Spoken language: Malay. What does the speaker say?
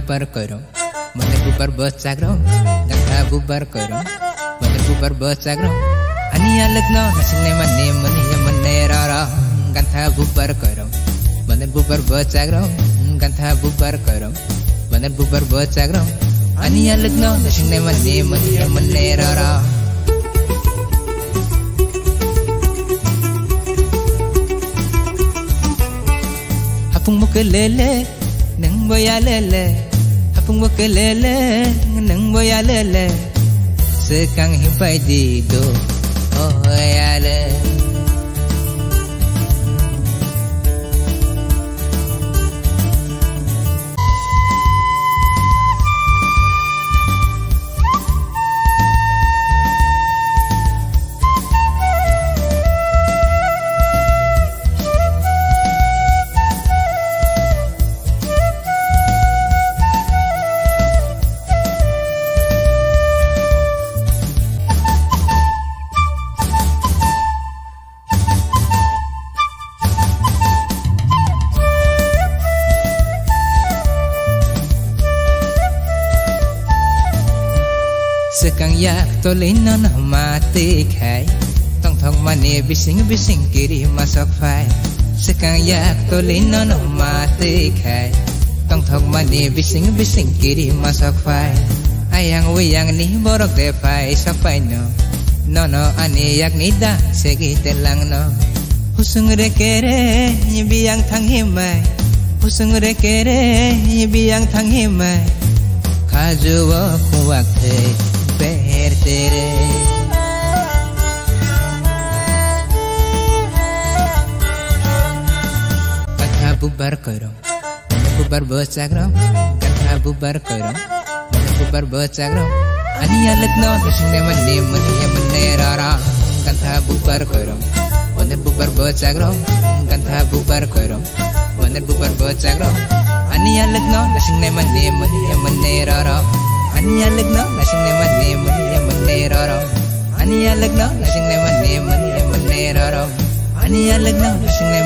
bubar koiro Mane bubar bocagro Gantha bubar koiro Mane bubar bocagro Ania legno Nasingne mane mane mane rara Gantha bubar koiro Mane bubar bocagro Gantha bubar koiro Mane bubar bocagro Ania legno Nasingne mane mane mane rara Hapung mukelele nang boya lele Hapung mukelele nang boya lele Sekang himpai di do oh ya le Sekang yak tolin non mati khai Tong thong mani bising kiri masuk phai Sekang yak tolin non mati khai Tong thong mani bising kiri masuk phai Ayang wiyang ni borok de phai sapai no No ani yak ni da segi telang no Husung re kere biyang thang himai Husung re kere biyang thang himai Kajuwa kuwak the पैर तेरे Gantha bubar koiro Mane bubar bocagro Gantha bubar koiro Mane bubar bocagro Ania legno Nasingne mane mane rara Gantha bubar koiro Mane bubar bocagro Gantha bubar koiro Mane bubar bocagro Ania legno Nasingne mane mane rara Ania legno Nasingne mane mane rara Ania legno Nasingne mane mane rara Ania legno Nasingne